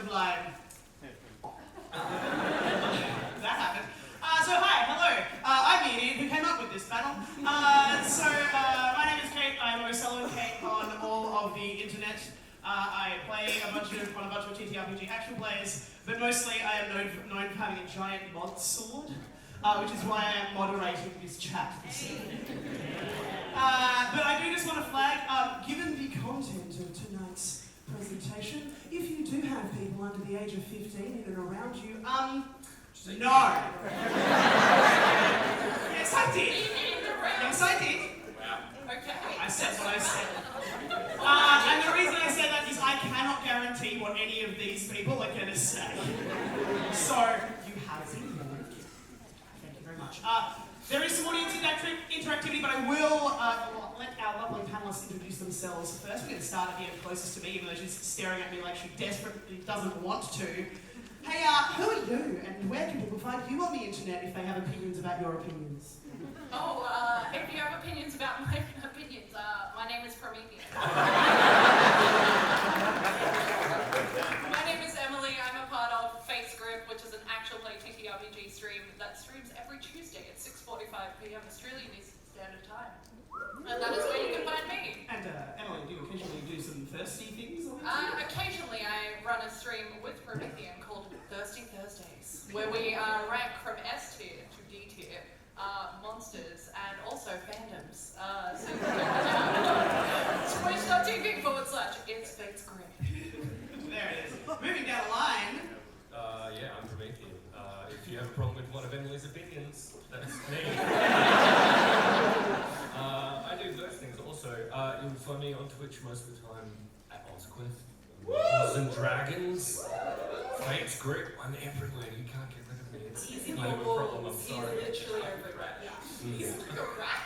sublime. That happened. So hi, hello. I'm the idiot who came up with this battle. My name is Kate. I'm O'Sullivan Kate on all of the internet. I play on a bunch of TTRPG action plays, but mostly I am known for having a giant mod sword, which is why I am moderating this chat this evening. But I do just want to flag, given the content of tonight's presentation, if you do have people under the age of 15 in and around you, no. Yes, I did. Yes, I did. Wow. Okay. I said what I said. And the reason I say that is I cannot guarantee what any of these people are going to say. So, you have been warned. Thank you very much. There is some audience interactivity, but I will let our lovely panelists introduce themselves first. We're going to start at the end closest to me, even though she's staring at me like she desperately doesn't want to. Hey, who are you, and where can people find you on the internet if they have opinions about your opinions? If you have opinions about my opinions, my name is Prometheus. My name is Emily. I'm a part of Fate's Grip, which is an actual play TTRPG stream that streams every Tuesday at 6:45 p.m. Australian Eastern Standard Time. And that is where you can find me. And Emily, do you occasionally do some thirsty things? Occasionally I run a stream with Prometheus called Thirsty Thursdays, where we rank from S tier to D tier monsters and also fandoms. So you can check that out. Twitch.tv/It's Fate's Grip. There it is. Moving down the line. Yeah, I'm Prometheus. If you have a problem with one of Emily's opinions, that's me. I do those things also. You'll find me on Twitch most of the time at Ozquest. Dungeons and Dragons. Fate's Grip. I'm everywhere. You can't get rid of me. It's Easy kind of a problem. I'm sorry. He's literally everywhere. He's like a rat.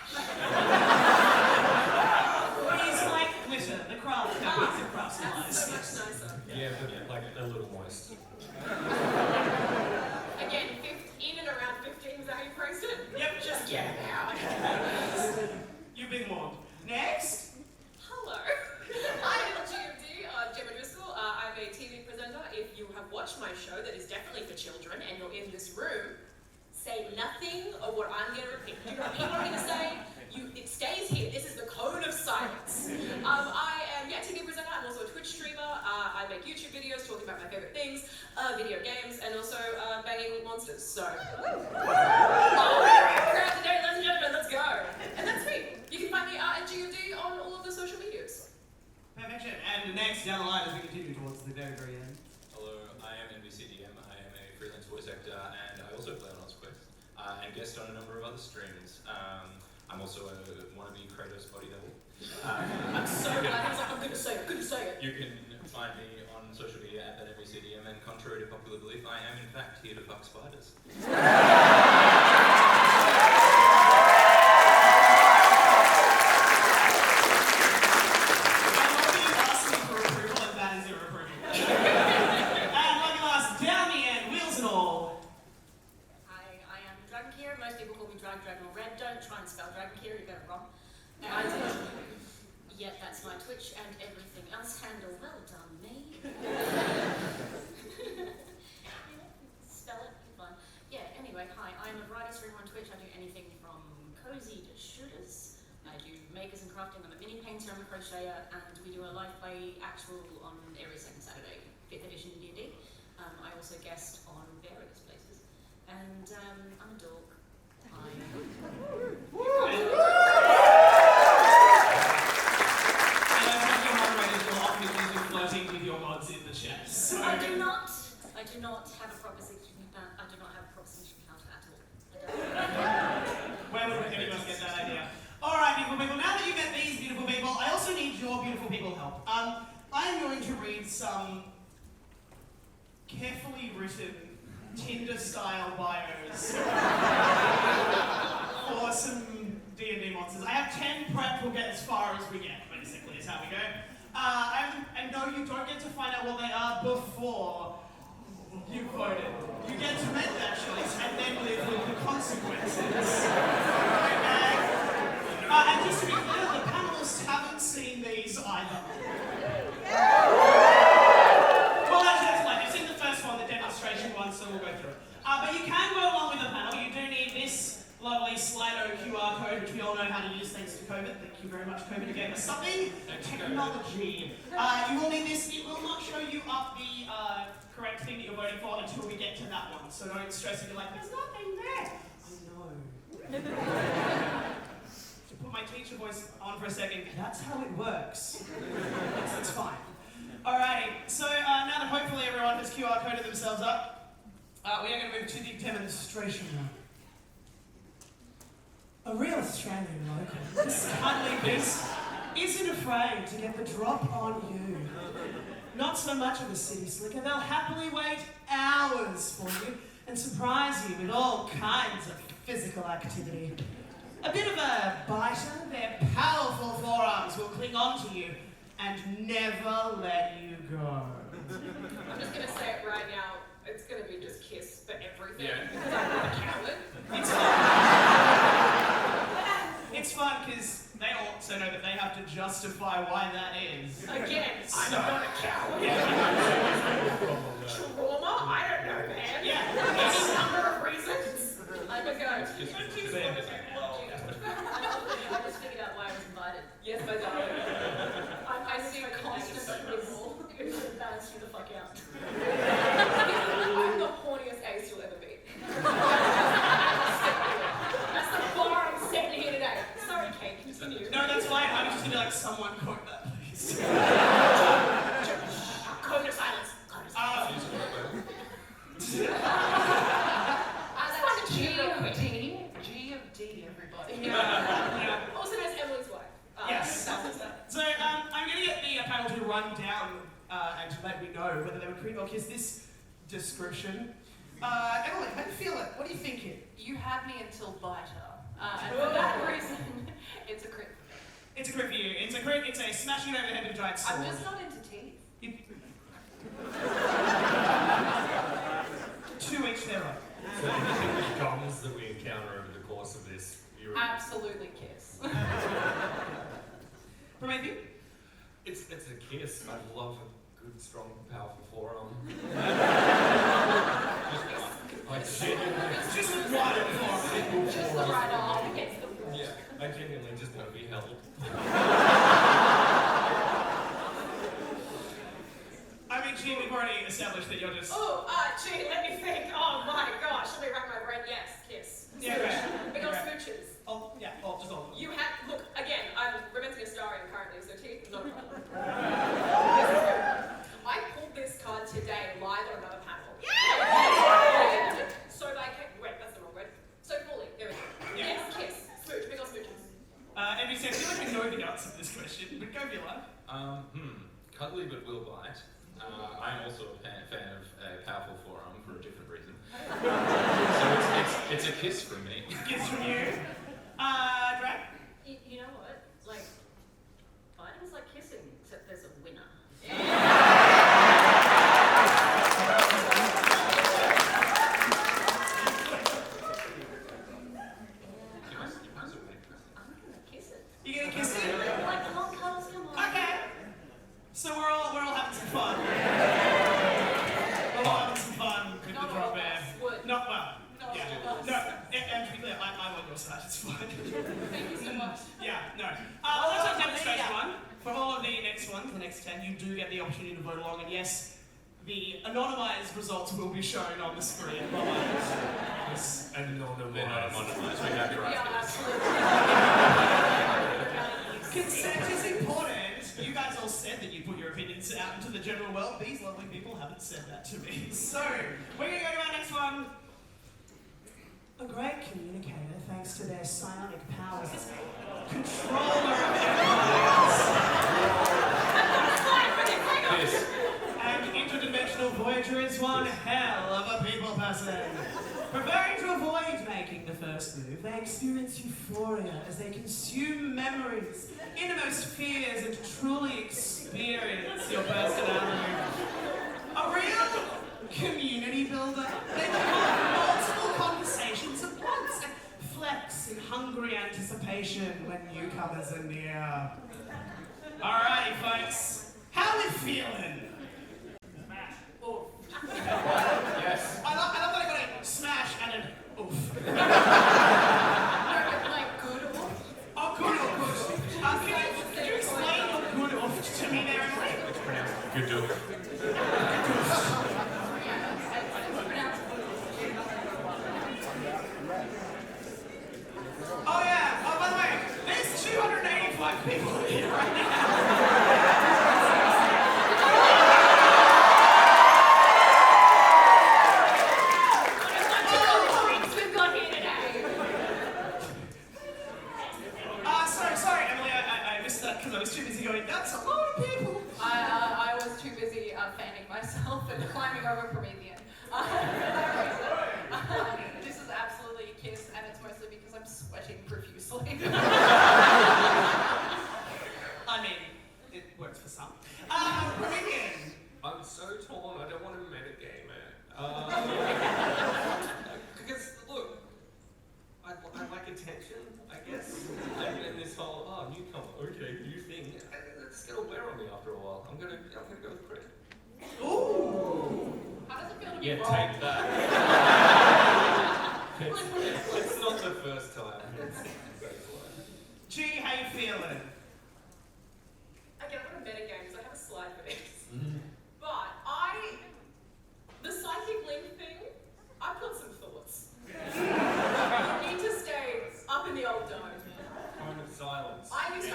He's like glitter, the craft companies and craft That's so supplies. much nicer. Yeah, but like a little moist. Again, in and around 15 is how you praised it? Yep. Just get it out. You've been warned. Next. Hello. I am GMD, Gemma Driscoll. I'm a TV presenter. If you have watched my show that is definitely for children and you're in this room, say nothing of what I'm going to repeat. Do you repeat what I'm going to say? It stays here. This is the code of silence. I am a TV presenter. I'm also a Twitch streamer. I make YouTube videos talking about my favorite things, video games, and also banging with monsters. So, crowd today, ladies and gentlemen, let's go. And that's me. You can find me at GMD on all of the social medias. Perfection. And next down the line as we continue towards the very, very end. Hello, I am NBCDM. I am a freelance voice actor and I also play on Ozquest and guest on a number of other streams. I'm also a wannabe Kratos body double. I'm so glad. I was like, I'm gonna say it. You can find me on social media at NBCDM, and contrary to popular belief, I am in fact here to fuck spiders. Yet that's my Twitch and everything else handle. Well done, me. Spell it, fun. Yeah, anyway, hi. I'm a variety streamer on Twitch. I do anything from cozy to shooters. I do makers and crafting. I'm a mini painter, I'm a crocheter, and we do a live play actual on every second Saturday, 5th edition D&D. I also guest on various places. And I'm a dork. Flirting with your mods in the chat. So. I do not have a proposition. I do not have a proposition counter at all. Where would anyone get that idea? All right, beautiful people. Now that you've met these beautiful people, I also need your beautiful people help. I am going to read some carefully written Tinder-style bios for some D&D monsters. I have 10 prep. We'll get as far as we get. Basically, is how we go. And no, you don't get to find out what they are before you voted. You get to make that choice and then live with the consequences. Okay? And just to be clear, the panelists haven't seen these either. Well, actually, that's like this. something technology. You will need this. It will not show you up the correct thing that you're voting for until we get to that one. So don't stress if you're like, there's nothing there. I know. To put my teacher voice on for a second, that's how it works. It's fine. Alrighty, so now that hopefully everyone has QR coded themselves up, we are going to move to the demonstration now. A real Australian local, this cuddly beast isn't afraid to get the drop on you. Not so much of a city slicker, they'll happily wait hours for you and surprise you with all kinds of physical activity. A bit of a biter, their powerful forearms will cling on to you and never let you go. I'm just gonna say it right now. It's gonna be just kiss for everything. Yeah. Because I'm not a coward. It's fun. It's fun because they also know that they have to justify why that is. Again, I'm So- not a coward. Trauma? I don't know, man. Yeah. Any number of reasons. I'm gonna go. I just figured out why I was invited. Yes, my darling. I see a constant people who balance you the fuck out. I'm the horniest ace you'll ever be. That's the bar I'm setting here today. Sorry, Kate, continue. No, that's fine. I was just gonna be like, someone quote that, please. Code of silence. Code of silence. G of D. G of D, everybody. Yeah. Also known as Emily's wife. Yes. That's So I'm going to get the panel to run down and to let me know whether they would crit or kiss this description. Emily, how do you feel it? What are you thinking? You had me until biter. And for that reason, it's a crit. It's a crit for you. It's a crit. It's a smashing over the head with a giant sword. I'm just not into teeth. To each their own. So anything with gums that we encounter over the course of this, you're... Absolutely kiss. Prometheus? It's a kiss. I love a good, strong, powerful forearm. I genuinely... It's just one forearm. Just the right arm against the wall. Yeah, I genuinely just want to be held. I mean, Gene, we've already established that you're just... Oh, gee, let me think. Oh my gosh, let me rack my brain. Yes, kiss. Yeah, right. Big old Right. smooches. Oh, yeah, oh, just all of them. You have, look, again, I'm romancing a starring currently, so teeth, not a problem. I pulled this card today live on another panel. Yeah! So like, wait, that's the wrong word. So fully, there we go. Yeah. Yes, kiss, smooch, big old smooches. NBC, I feel like I know the answer to this question, but go for your life. Cuddly but will bite. I'm also a fan of a powerful forearm for a different reason. So it's a kiss from me. Kiss from you. Drag? You know what? Like, biting's like kissing, except there's a winner. You might as well make it. I'm gonna kiss it. You gonna kiss it? Like, come on, cuddles, come on. Okay. So we're all having some fun. We're all having some fun with Not the all drop of air. us would. Not well. No, Yeah. all of us. No. And to be clear, I'm on your side. It's fine. Thank you so much. Yeah. No. That's our demonstration one. For all of the next ones, the next 10, you do get the opportunity to vote along, and yes, the anonymized results will be shown on the screen. Yes, and They're not anonymized. We have to We write are this. absolutely. Consent is important. You guys all said that you put your opinions out into the general world. These lovely people haven't said that to me. So, we're going to go to our next one. A great communicator, thanks to their psionic powers. Controller of empires. Kiss. And interdimensional voyager is one hell of a people person. Preferring to avoid making the first move, they experience euphoria as they consume memories, innermost fears, and truly experience your personality. A real community builder. They can have multiple conversations at once and flex in hungry anticipation when newcomers are near. Alrighty, folks. How we feeling? Oof. Yes. I love that I got a smash and an oof. Like, good or Oh, good. Can you explain Oh yeah, oh by the way, there's 285 people here right now. We've got here today. Sorry Emily, I missed that because I was too busy going, that's a lot of people. I was too busy fanning myself and climbing over Promethean. This is absolutely a kiss, and it's mostly because I'm sweating profusely. I mean, it works for some. Promethean. I'm so torn. I don't want to metagame it. Because look, I like attention, I guess. And this whole newcomer, okay, new thing. It's gonna wear on me after a while. I'm gonna go with Crit. Ooh. How does it feel to be Yeah, wrong? take that. It's not the first time. G, how you feeling? Okay, I'm gonna metagame because I have a slide for this. Mm-hmm. But the psychic link thing, I've got some thoughts. You need to stay up in the old dome. Moment of silence. I used to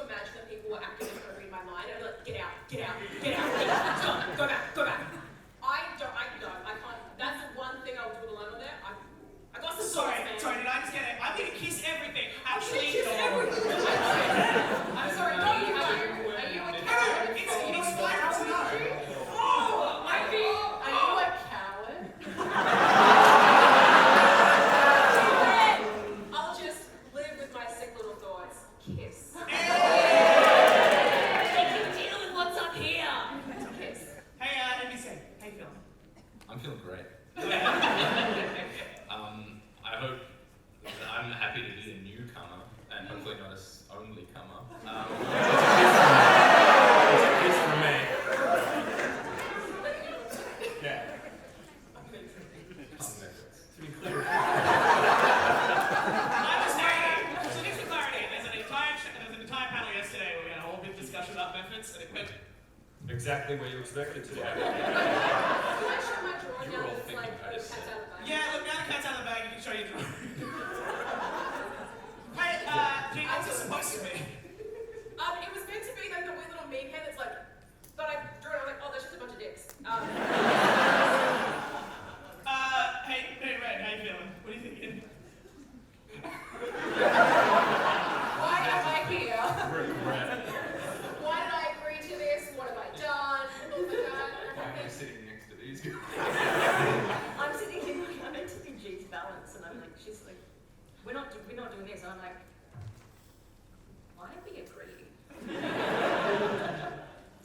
imagine that people were acting as if read my mind and I'd be like, get out, get out, get out, get out, stop, go back, go back. I can't, that's the one thing I'll do alone on there. I got some Sorry, thoughts, man. did I just get it? I'm gonna kiss everything. Actually, Kiss no. everything. I'm sorry, no, you Are don't. you a No, coward? it's fine to know. Oh, I feel, Are you a coward? I'll just live with my sick little thoughts. Kiss. Hey, They can deal with what's up here. Kiss. NBC, how you feeling? I'm feeling great. I hope I'm happy to be a newcomer and hopefully not as only comer. It's a kiss from me. Yeah. To be clear. I was waiting. So just for clarity, there's an entire panel yesterday where we had a whole big discussion about methods, and it went Exactly where you expected to. Can I show my drawing You were now all that's thinking like about the it. cat's out of the bag? yeah, look, now the cat's out of the bag, you can show your drawing. Hey, G, what's it supposed to be? It was meant to be like the weird little meme head that's like, but I drew it, I was like, oh, that's just a bunch of dicks. Hey, Red, how you feeling? What are you thinking? Why am I here? Regret. Why did I agree to this? What have I done? Oh my god. Why am I sitting next to these guys? I'm sitting here, I'm meant to be G's balance, and I'm like, she's like, we're not doing this. And I'm like, why did we agree?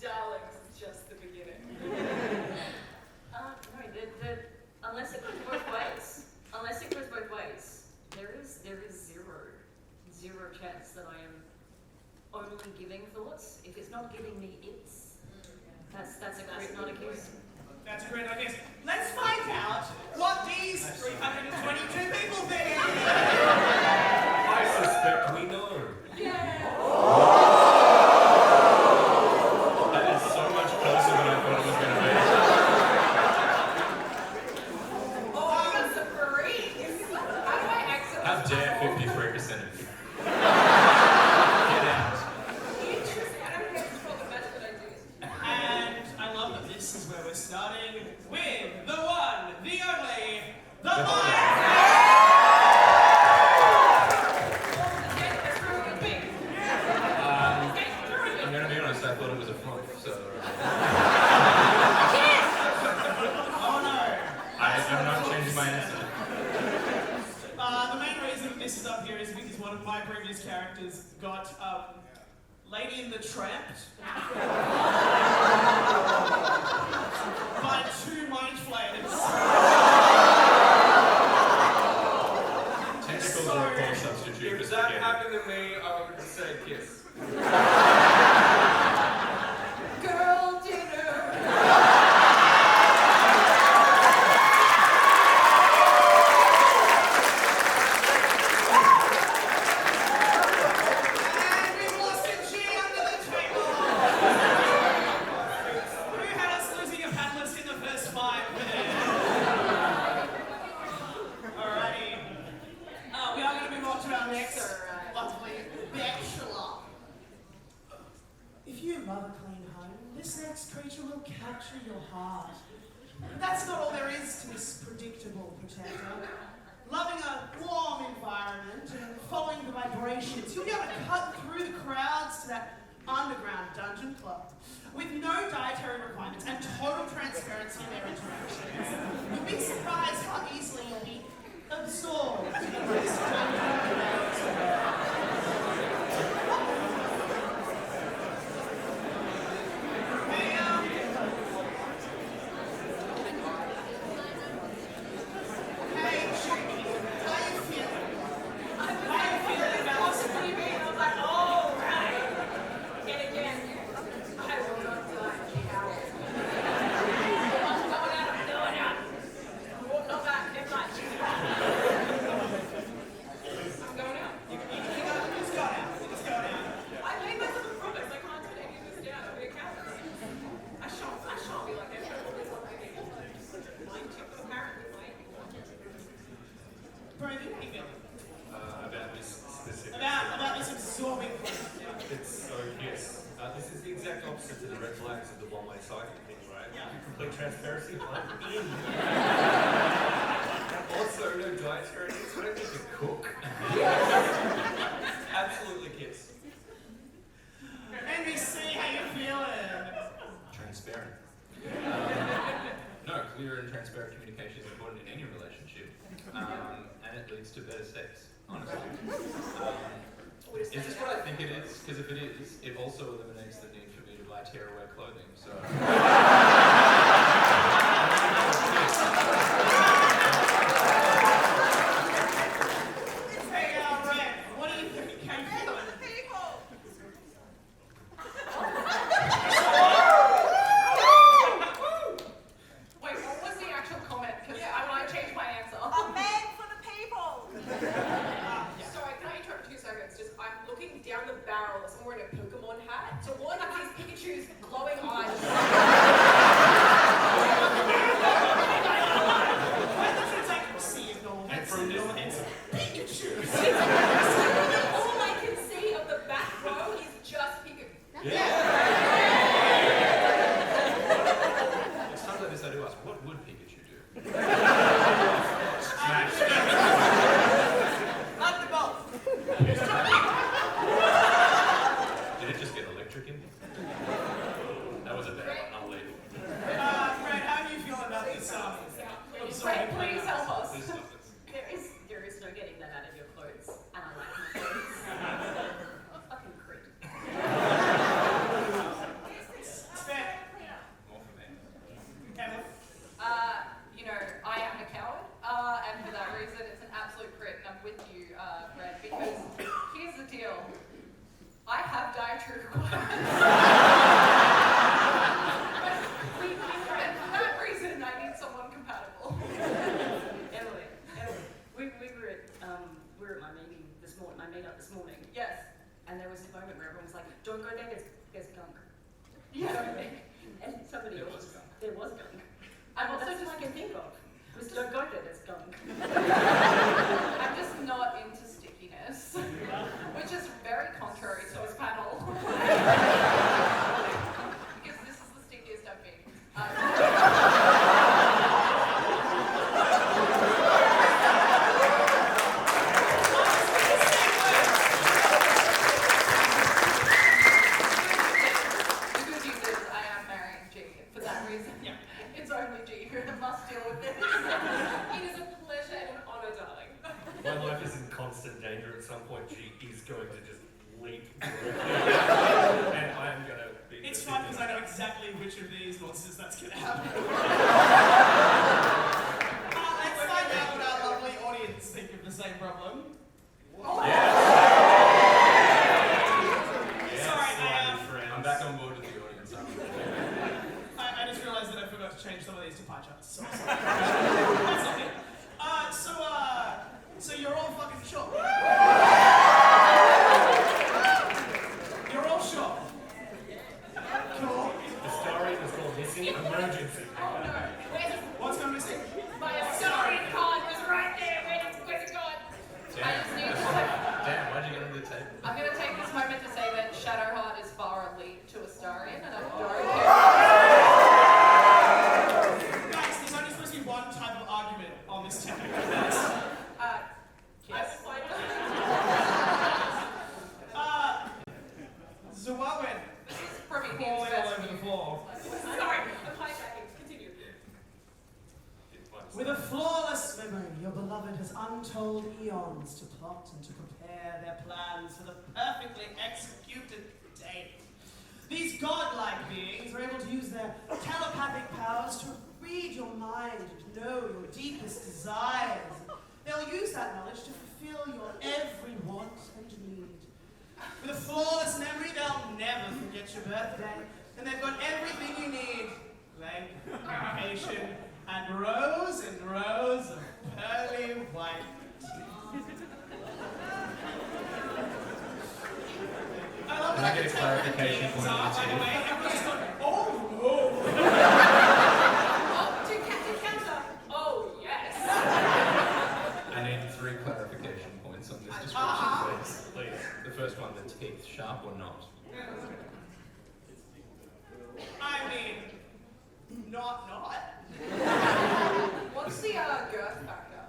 Darling, this is just the beginning. No, unless it goes both ways, there is zero chance that I am only giving thoughts. If it's not giving me that's a crit, not a kiss. That's a great idea. Let's find out what these 322 people think. I suspect we know. That is so much closer than I thought it was going to be. Oh, I got some freaks. How do I exit How this dare bubble? 53% of you? Get out. Interesting. I don't have control, but that's what I do. And I love that this is where we're starting with the one, the only, the Mike. I'm gonna be honest, I thought it was a flunk, so Oh no. I'm not changing my answer. The main reason this is up here is because one of my previous characters got Lady in the Tramped by 2 mind flayers. Tentacles are a poor substitute. If that happened to me, I would say kiss. Girl dinner. And we've lost a G under the table. capture your heart. But that's not all there is to this predictable protector. Loving a warm environment and following the vibrations, you'll be able to cut through the crowds to that underground dungeon club. With no dietary requirements and total transparency in their interactions, you'll be surprised how easily you'll be absorbed in this dungeon. About this specific. About this absorbing quest. It's so, yes. This is the exact opposite to the red flags of the one-way cycle thing, right? Yeah. Complete transparency, I'm in. Also, no dietary needs. I don't need to cook. Absolutely kiss. NBC, how you feeling? Transparent. No, clear and transparent communication is important in any relationship, and it leads to better sex, honestly. Is this what I think it is? Because if it is, it also eliminates the need for me to buy tearaway clothing, so... Hey, Red, what do you think? How you feeling? Wait, what was the actual comment? Because I might change my answer. A man for the people. Sorry, can I interrupt 2 seconds? Just, I'm looking down the barrel of someone wearing a Pokemon hat. So one of these Pikachu's glowing eyes. And from this All I can see of the back row is just Pikachu. It's times like this I do ask, what would Pikachu do? smash. Not the boat. Did it just get electric in here? That was a bad one, I'll leave. Red, how do you feel about this? Wait, please help us. Please stop this. There is no getting that out of your clothes, and I like my clothes. A fucking creep. Fair. More for me. Emma? You know, I am a coward, and for that reason, it's an absolute crit, and I'm with you, Red, because here's the deal. I have dietary requirements. And for that reason, I need someone compatible. Emily, we were at my meeting this morning, my meetup this morning, Yes. and there was a moment where everyone was like, "Don't go there. There's gunk." Yeah. And somebody There else was gunk. There was gunk. I'm also That's just all I can think of. Was don't go there. There's gunk. I'm just not into stickiness, which is very contrary to this panel. Because this is the stickiest I've been. The good news is I am marrying G, and for that reason, it's only G who must deal with this. It is a pleasure and an honor, darling. My life is in constant danger. At some point, G is going to just leap. And I am going to be... It's fun because I know exactly which of these monsters that's going to happen. Let's find out what our lovely audience think of the same problem. Sorry, I'm back on board with the audience. I just realised that I forgot to change some of these to pie charts. So sorry. That's okay. So you're all fucking sure. You're all sure. Cool. The story is called Missing Emergency. Oh no, What's going missing? my Astarion card was right there. Where's it gone? I just need to Damn, why'd you get under the table? I'm going to take this moment to say that Shadowheart is far elite to Astarion, and I don't care. beloved has untold eons to plot and to prepare their plans for the perfectly executed day. These godlike beings are able to use their telepathic powers to read your mind and to know your deepest desires. They'll use that knowledge to fulfill your every want and need. With a flawless memory, they'll never forget your birthday, and they've got everything you need. Leg, vacation, and rows of pearly white teeth. I love Can that I get a clarification teeth point on are, the by the teeth? way. Everyone's just going, oh no. Oh, to counter. Oh, yes. I need 3 clarification points on this description, Uh-huh. please. The first one, the teeth, sharp or not? I mean, not. What's the girth factor?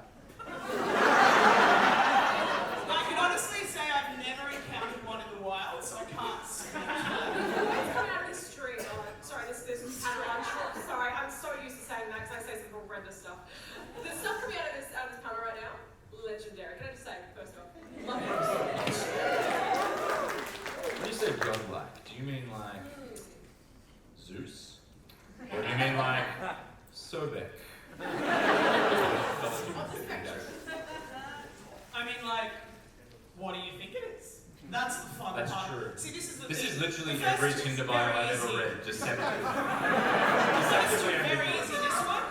I can honestly say I've never encountered one in the wild, so I can't speak. What's coming out of this street? Oh, sorry, this tarantula. Sorry, I'm so used to saying that because I say some horrendous stuff. The stuff coming out of this panel right now, legendary. Can I just say, first off, love you so much. When you say godlike, do you mean like Zeus? Or do you mean like Sobek? I mean, like, what do you think it is? That's the fun That's part. true. See, this is the This thing. is literally The first every two's Tinder bio very I've ever easy. read. Just send it to me. The first two are very easy. This one,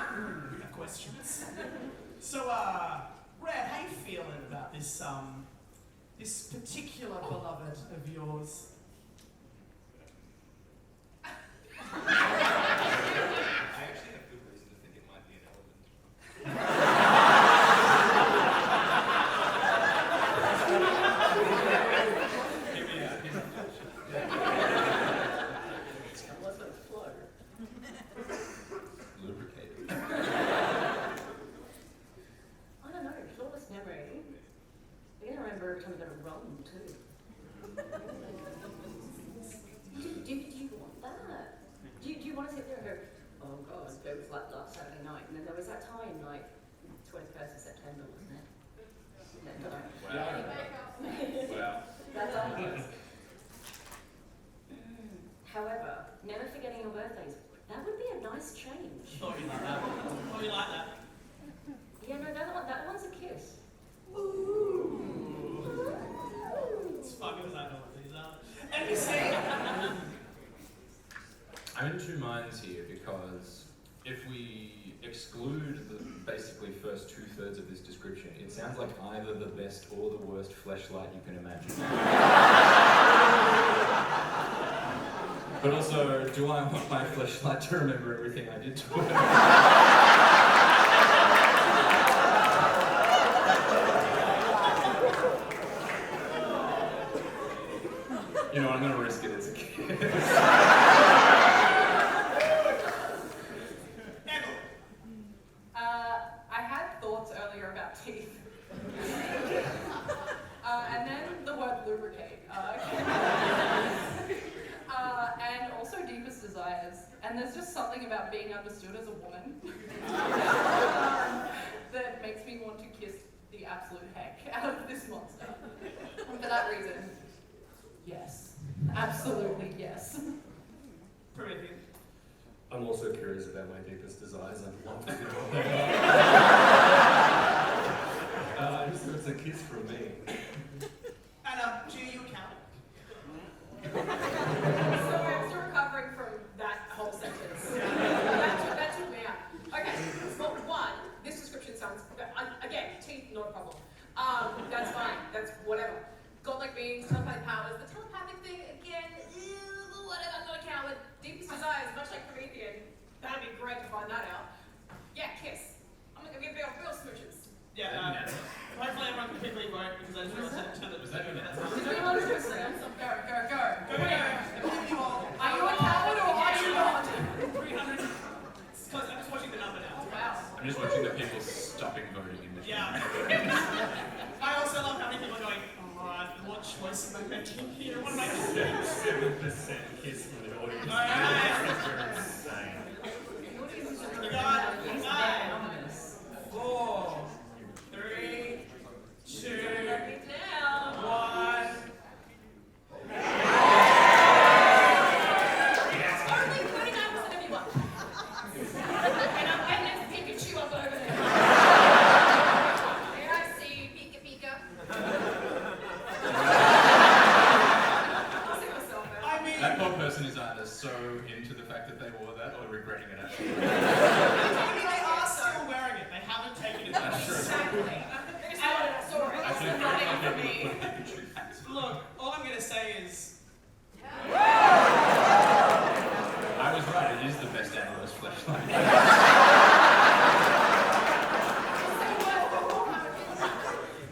we have questions. So, Red, how you feeling about this, this particular beloved of yours? I actually have good reason to think it might be an elephant. Hear me out. Lubricated. I don't know, flawless memory. You're gonna remember every time you got a wrong too. Do you want that? Do you want to sit there and go, oh god, it was like last Saturday night, and then there was that time, like 21st of September, wasn't it? No, don't. Wow. Wow. That's on the list. However, never forgetting your birthdays, that would be a nice change. Oh, you like that? Oh, you like that? Yeah, no, that one's a kiss. It's fabulous. I know what these are. And you see, I'm in 2 minds here because if we exclude the basically first 2/3 of this description, it sounds like either the best or the worst fleshlight you can imagine. But also, do I want my fleshlight to remember everything I did to her? You know, I'm gonna risk it as a kid. Emily. I had thoughts earlier about teeth. And then the word lubricate. And also deepest desires. And there's just something about being understood as a woman that makes me want to kiss the absolute heck out of this monster. And for that reason, yes. Absolutely yes. Promethean. I'm also curious about my deepest desires. I'd love to know. Just it's a kiss from me. And, Gia, you account. So I'm still recovering from that whole sentence. That took me out. Okay, well, one, this description sounds, again, teeth, not a problem. That's fine, that's whatever. Godlike beings, telepathic powers, the telepathic thing, again, whatever, I'm not a coward. Deepest desires, much like Promethean, that'd be great to find that out. Yeah, kiss. I'm gonna give real smooches. Yeah, hopefully everyone can quickly vote because I just realized I Was that your name? Did anyone understand? Go. Go. You all. Are you a coward or are you not? 300. Because I'm just watching the number now. Oh, wow. I'm just watching the people stopping voting in this Yeah. I also love how many people are going, what choice am I making here? What am I doing? 7% kiss from the audience. Alright. Insane. We got 5, 4, 3, wearing it. They are still wearing it. They haven't taken it back. That's true. Exactly. They just thought, sorry, this Actually, is not even for me. Look, all I'm gonna say is, I was right, it is the best analyst flashlight.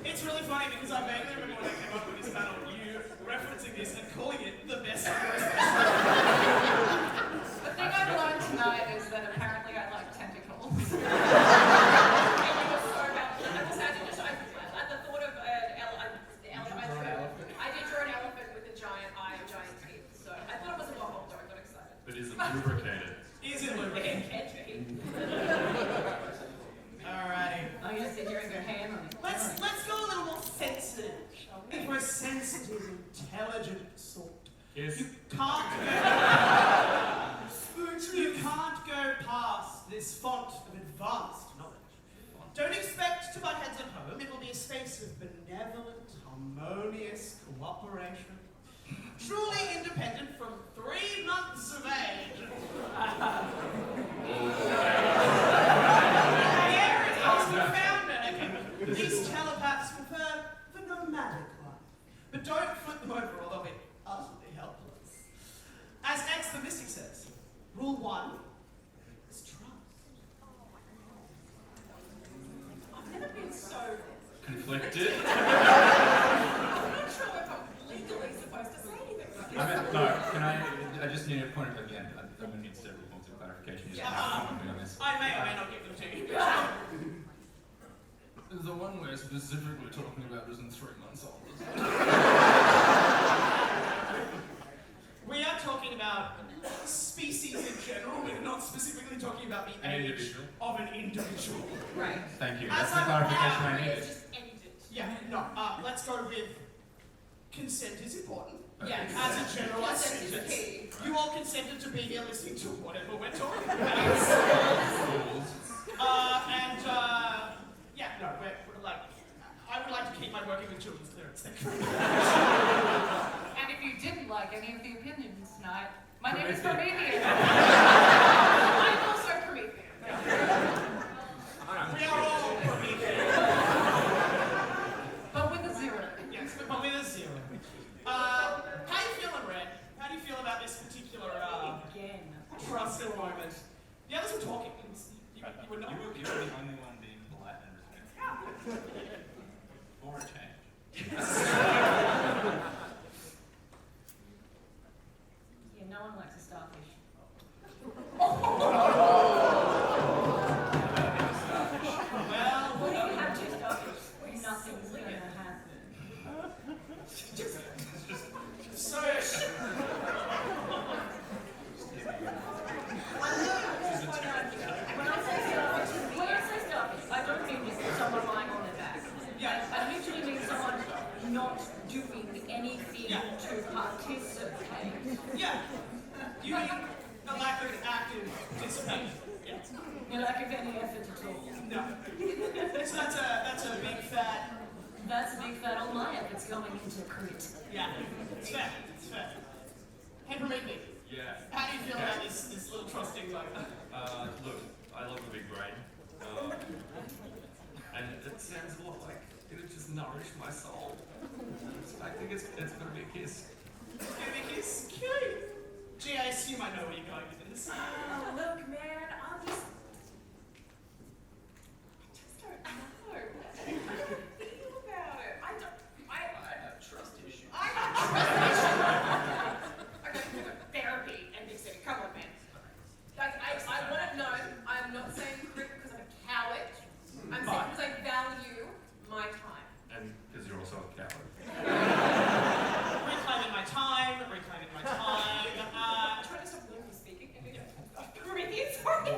it's really funny because I vaguely remember when I came up with this battle, you referencing this and calling it the best analyst. The thing I've learned tonight is that apparently I like tentacles. And you were so bad. I was sad to just, at the thought of an elephant, I did draw an elephant with a giant eye and giant teeth. So I thought it was a bubble, so I got excited. But is it lubricated? Is it lubricated? Alrighty. Oh, yes, they're doing good hand on it. Let's go a little more sensitive, shall we? For a sensitive, intelligent sort. Yes. You can't go past this font of advanced knowledge. Don't expect to butt heads at home. It will be a space of benevolent, harmonious cooperation. Truly independent from 3 months of age. Here it is, we found it. Okay. These telepaths prefer the nomadic life. But don't flip them over, or they'll be utterly helpless. As X the Mystic says, rule 1 is trust. I've never been so. Conflicted? I'm not sure if I'm legally supposed to say anything. I mean, no, can I just need a point of, again, I'm going to need several points of clarification. Just on this. I may or may not give them to you. The one we're specifically talking about isn't 3 months old, is it? We are talking about species in general. We're not specifically talking about the An age individual. of an individual. Right. Thank you. As That's the I'm clarification I It's needed. just ended. Yeah, no, let's go with consent is important. Yes. As a generalized Consent is sentence. key. You all consented to be here listening to whatever we're talking about. Yeah, no, we're like, I would like to keep my working with children's clearance. Thank you. And if you didn't like any of the opinions tonight, my name is Prometheus. I'm also Prometheus. We are all Prometheus. But with a 0. Yes, but with a 0. How you feeling, Red? How do you feel about this particular Again. trusting moment? The others were talking. You were not. You were the only one being polite and respectful. For a change. Yeah, no one likes a starfish. Well, Well, you have 2 starfish. Nothing's gonna happen. so When I say starfish, I don't mean just someone lying on their back. yeah, I literally mean someone not doing anything to participate. yeah. You mean the lack of active participation? Yeah. You know, like if any effort at all. No. So that's a big fat. That's a big fat on my efforts going into crit. Yeah. It's fair. It's fair. Hey, Prometheus, Yeah. how do you feel about this little trusting moment? Look, I love a big brain. And it sounds a lot like it'll just nourish my soul. So I think it's gonna be a kiss. It's gonna be a kiss. Cute. Gee, I assume I know where you're going with this. Oh, look, man, I'm just. I just don't know. I don't know how to feel about it. I have trust issues. I have trust issues. Okay, therapy and fix it. Come on, man. Like, I want it known. I'm not saying crit because I'm a coward. I'm saying because I value my time. And because you're also a coward. Reclaiming my time. Reclaiming my time. I'm trying to stop Luke from speaking. Prometheus, sorry.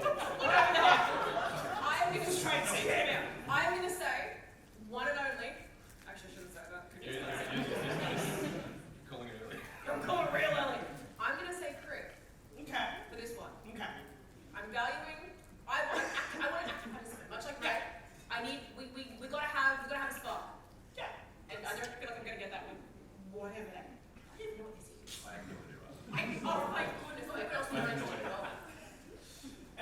I'm gonna Just try and say it. I'm gonna say one and only. Actually, I shouldn't say that. Calling it early. I'm calling real early. I'm gonna say crit Okay. for this one. Okay. I'm valuing. I want an active participant, much like Red. We gotta have a spot. Yeah. And I don't feel like I'm gonna get that with whatever that. I have no idea. I have no idea. Oh my goodness! What else I have would no I idea. do?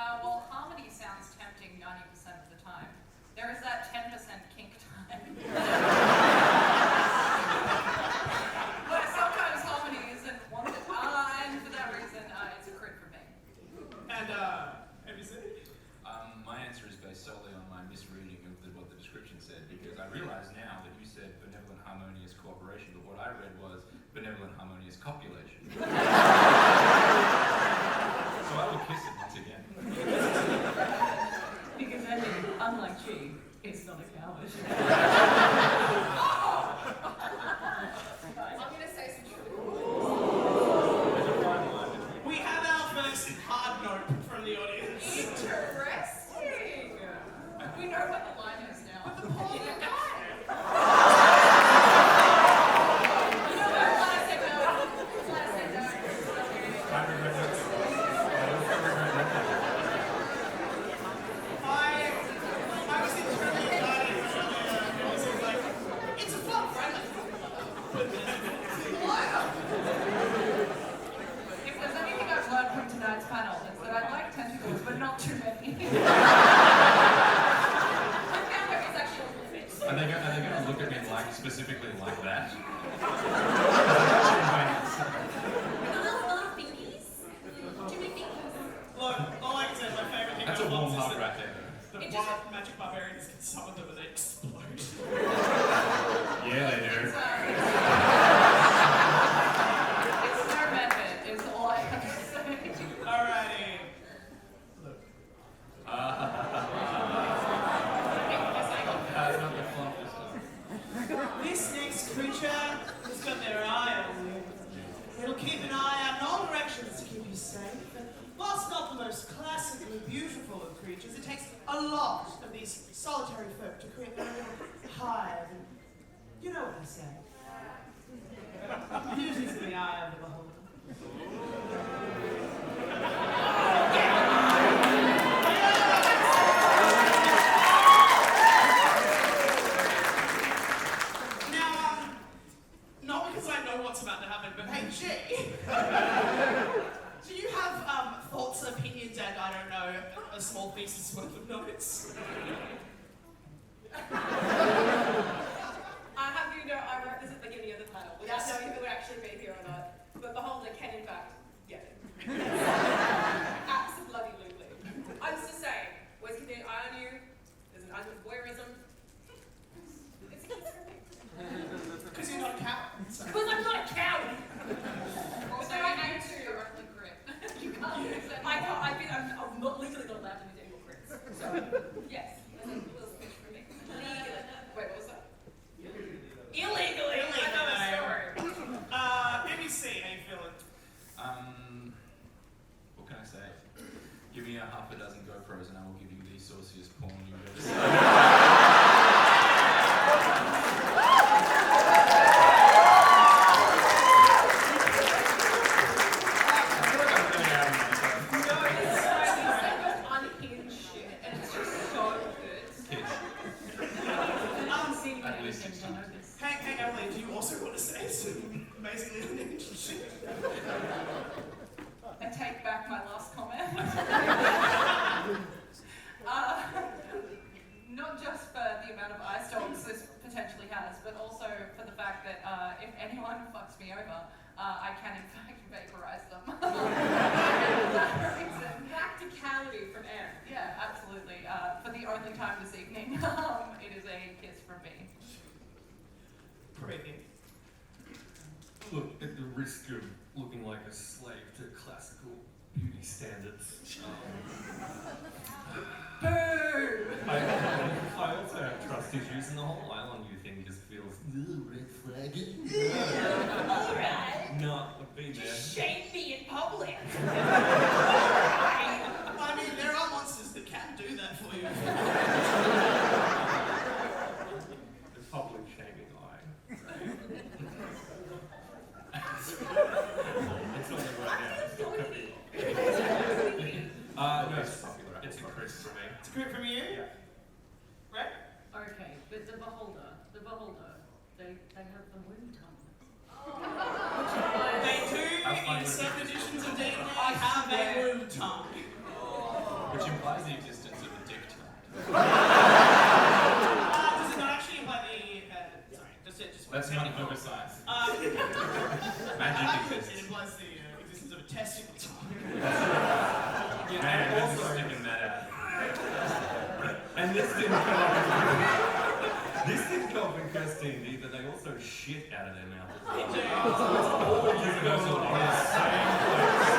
Well, harmony sounds tempting 90% of the time. There is that 10% kink time. But sometimes harmony isn't wanted. And for that reason, it's a crit for me. And, ABC? My answer is based solely on my misreading of what the description said, because I realise now that you said benevolent harmonious cooperation, but what I read was benevolent harmonious copulation. So I will kiss it once again. Because Eddie, unlike G, is not a coward. I'm gonna say some truth. There's a fine line between. We have our first hard note from the audience. Interesting. We know what the line is now. But the poor guy. You know what? Glad I said no. Glad I said no. I regret it. I was internally excited earlier because it was like, it's a fun friendly. If there's anything I've learned from tonight's panel, it's that I like tentacles, but not too many. I found there is actually a limit. Are they going to look at me like specifically like that? Little fingies. Too many fingies. Look, all I can say is my favorite thing That's a about warm Box hug is right there. that It the just- wild magic barbarians can summon them and they explode. Yeah, they do. It's no method, is all I have to say. Alrighty. Look. It's not the flop this time. This next creature has got their eye on you. It'll keep an eye out in all directions to keep you safe. And whilst not the most classically beautiful of creatures, it takes a lot of these solitary folk to create their own hive. And you know what I say. Beauty's in the eye of the beholder. Now, not because I know what's about to happen, but hey, G, do you have thoughts, opinions, and I don't know, a small thesis worth of notes? I have you know, I wrote this at the beginning of the panel without knowing if it would actually be here or not. But Beholder can in fact get it. Absolutely. I was just saying, always keeping an eye on you. There's an eye with voyeurism. It's Because you're not a coward. So. because I'm not a coward. Also, I you am need to too. directly crit. You can't use it. I'm not legally not allowed to use any more crits. So, yes. That's a little speech for me. Legally. Wait, what was that? Illegally. I know a story. ABC, how you feeling? What can I say? Give me a half a dozen GoPros and I will give you the sauciest porn you've ever seen. Unhinged shit, and it's just so good. Pitch. At least 16. Hey, Emily, do you also want to say some amazingly unhinged shit? I take back my last comment. Not just for the amount of eye stalks this potentially has, but also for the fact that if anyone fucks me over, I can in fact vaporize them. That reason. Practicality from Aaron. Yeah, absolutely. For the only time this evening, it is a kiss from me. Pretty. Look, at the risk of looking like a slave to classical beauty standards, I also have trust issues, and the whole island you thing just feels red flaggy. Alright. Not a big Just shame me in public. I mean, there are monsters that can do that for you. The public shaming eye. It's only right now. It's still cooking. No, it's a crit for me. It's a crit from you? Yeah. Right? Okay, but the beholder, they have the womb tongue. They do, Have fun in with certain it. editions of D&D, have a womb tongue. Which implies the existence of a dictator. Does it not actually imply the... sorry, just That's not pseudoscience. Magic exists. It implies the existence of a testicle tongue. Yeah, and also sticking that out. And this didn't come up in Kirstine either. They also shit out of their mouth. They do. All universal in the same place.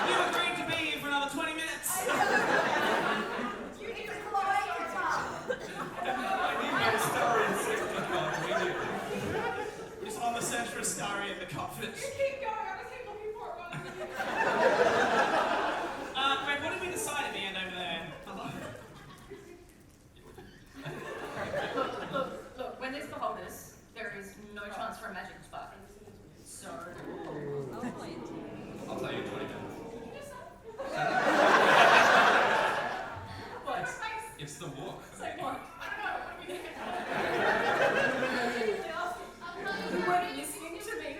You agreed to be here for another 20 minutes. You need to blow your tongue. I need my Starry and Sexty card immediately. Just on the search for a Starry in the coffin. Keep going, I'm gonna keep looking for it. Greg, what did we decide at the end over there? Look, when there's beholders, there is no chance for a magic spark. So, I'll tell you in 20 minutes. what? It's the walk. Say what? I don't know, what do we do? You weren't listening to me.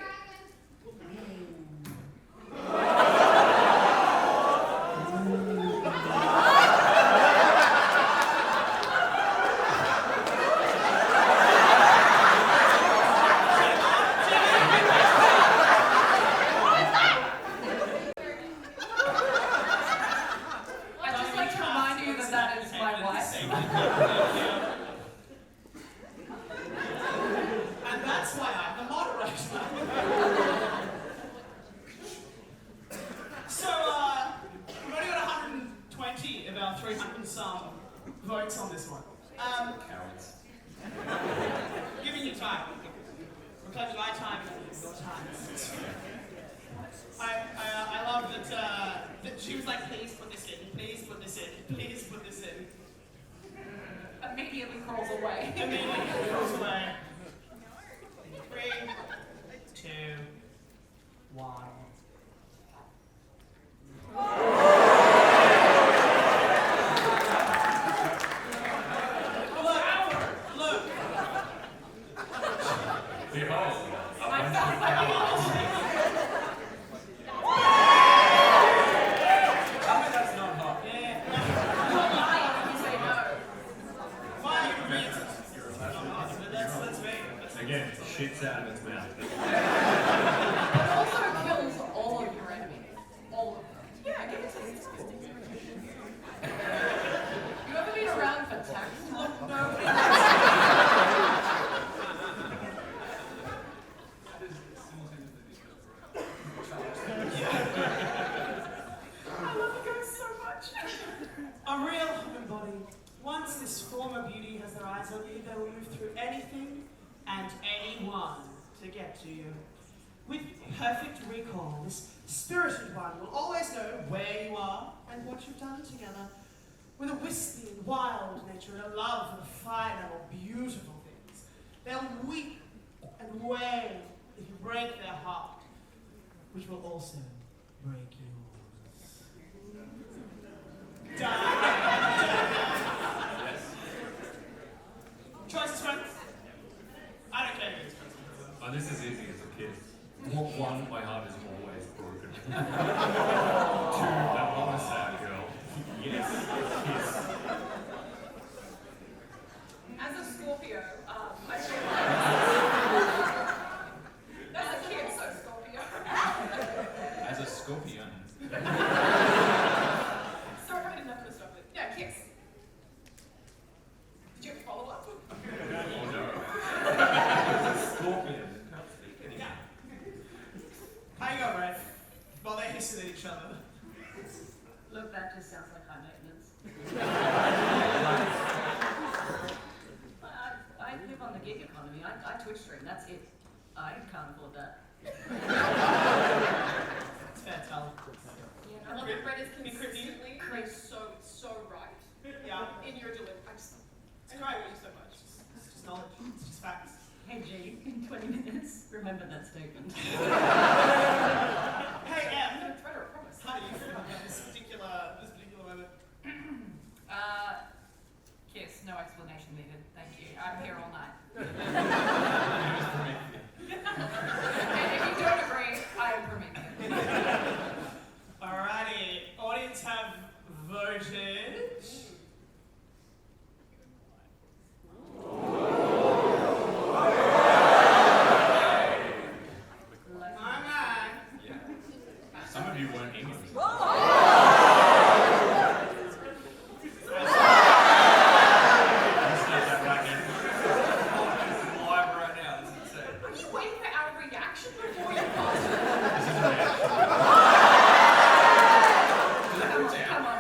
I'd just like to remind you that that is my wife. And that's why I'm the moderator. So, we've only got 120 of our 300 and some votes on this one. Cowards. Giving you time. We're claiming my time and your time. I love that she was like, please put this in, please put this in, please put this in. Immediately crawls away. Immediately goes away. 3, 2, 1. Look. Behold, a I bunch felt of like cowards. Tell me that's not hot. Yeah. You're lying when you say no. Why are you being such Let's be. Again, shits out of its mouth. It also kills all of your enemies. All of them. Yeah, give it to me. You ever been around for tax? No. I love you guys so much. A real human body. Once this former beauty has their eyes on you, they will move through anything and anyone to get to you. With perfect recall, this spirited one will always know where you are and what you've done together. With a wispy and wild nature and a love for the fine and more beautiful things, they'll weep and wail if you break their heart, which will also break yours. Choices, friends? I don't care who this person is. Oh, this is easy as a kid. One, my heart is always broken. 2, that other sad girl. Yes, kiss. As a Scorpio, I feel that's a kid, so Scorpio. As a scorpion. Sorry, I didn't have to stop it. Yeah, kiss. Did you have to follow up? Oh no. Scorpion. Can't speak anymore. Yeah. How you going, Red? While they're hissing at each other. Look, that just sounds like high maintenance. I live on the gig economy. I Twitch stream. That's it. I can't afford that. It's fair talent. I love that Brett is Be creepy. consistently so right Yeah. in your delivery. I It's great. You so much. It's just knowledge. It's just facts. Hey G, in 20 minutes, remember that statement. Hey, Em. I'm gonna thread her a promise. How do you feel about this particular moment? Kiss, no explanation needed. Thank you. I'm here all night. It was for me. And if you don't agree, I am Prometheus. of you weren't emos. Snap that right now. It's live right now. This is insane. Are you waiting for our reaction before you post? This is a reaction. Does that come down? Come on.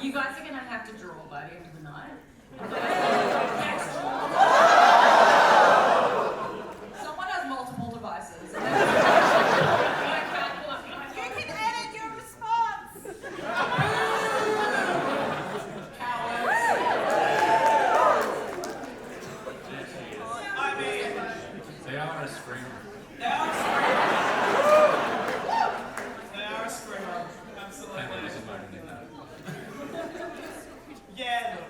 You guys are gonna have to draw by the end of the night. Someone has multiple devices. You can edit your response. I mean, They are a screamer. they are a screamer. They are a screamer. And Absolutely. there is a moment in that. Yeah, look.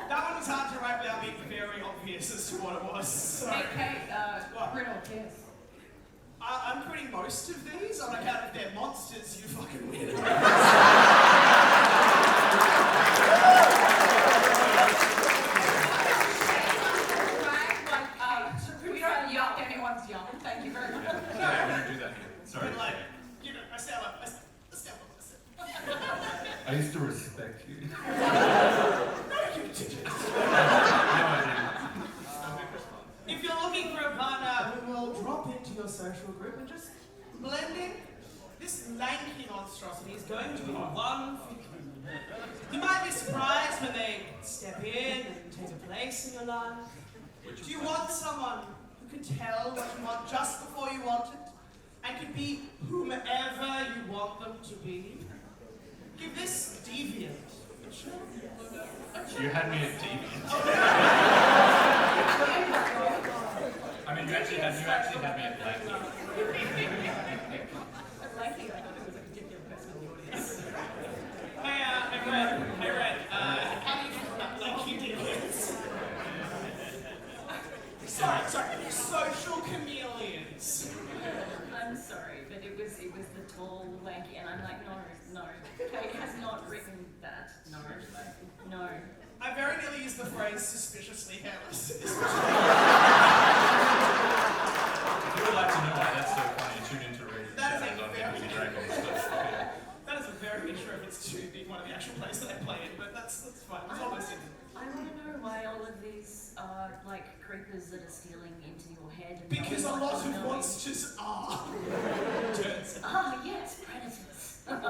That one was hard to write without being very obvious as to what it was. So, Hey, Kate, What? grin or kiss? I'm putting most of these on account of their monsters, you fucking weirdo. We don't yuck anyone's yum. Thank you very much. Yeah, I'm gonna do that here. Sorry. But like, you know, I step up. I used to respect you. No, you didn't. No, I didn't. Perfect response. If you're looking for a partner who will drop into your social group and just blend in, this lanky monstrosity is going to be one for you. You might be surprised when they step in and take a place in your life. Do you want someone who can tell what you want just before you want it and can be whomever you want them to be? Give this deviant a chance. You had me at deviant. I mean, you actually had me at lanky. Hey, Red, how do you feel about lanky deviants? Sorry, social chameleons. I'm sorry, but it was the tall, lanky, and I'm like, no. Kate has not written that. No. I very nearly used the phrase suspiciously hairless. If you would like to know why that's so funny, tune into Radio That is a Shadows on very- MC Dragons. That is a very good reference to one of the actual plays that I play in, but that's fine. It's almost in. I want to know why all of these are like creepers that are stealing into your head. And Because a not lot of knowing. monsters are. Turns out. Ah, yes, predators. I don't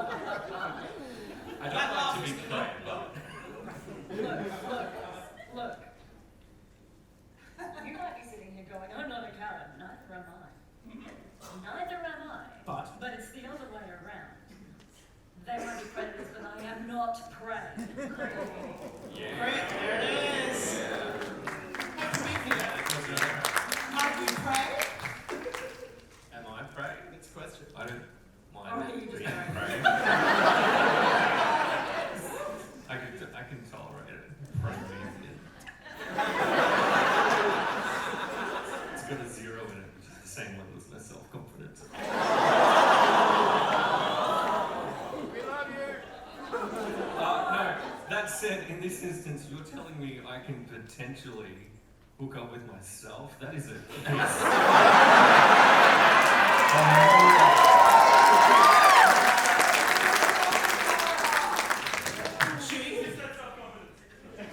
like to be clean, but Look. You might be sitting here going, I'm not a coward. Neither am I. But it's the other way around. They might be predators, but I am not prey. great, there it is. How can we do that? How do we pray? am I prey? That's a question. I don't mind Oh, you just being don't. prey. I can tolerate it. Prey being good. It's got a 0 in it, which is the same level as my self-confidence. No, that said, in this instance, you're telling me I can potentially hook up with myself? That is a Gee,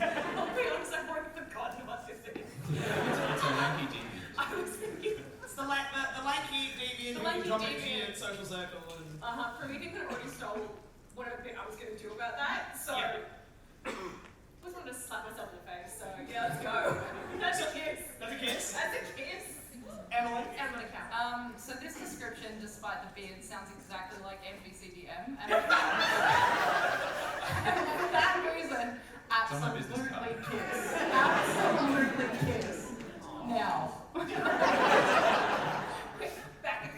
I'll be honest, I've already forgotten what this is. it's a lanky deviant. I was thinking, it's the lanky deviant The who lanky can drop deviant. into your social circle and... for me, they could have already stole whatever bit I was going to do about that, so Yeah. I just wanted to slap myself in the face, so yeah, let's go. That's a kiss. That's a kiss. That's a kiss. Emily? And I'm gonna count. So this description, despite the beard, sounds exactly like MVCDM, and for that reason, It's on my business absolutely card. kiss. Absolutely kiss. Now. Back at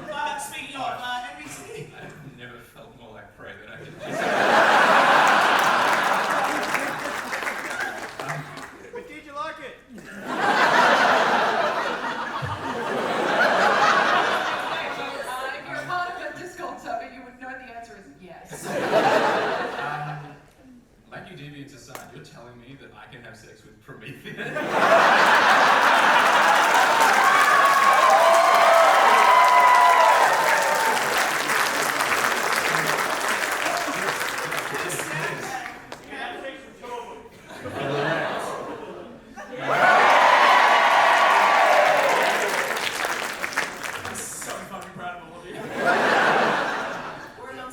the Speaking of NBC, I've never felt more like prey than I did. But did you like it? If you're a part of a Discord server, you would know the answer is yes. Lanky happy deviants aside, you're telling me that I can have sex with Prometheus? I'm so fucking proud of all of you. We're not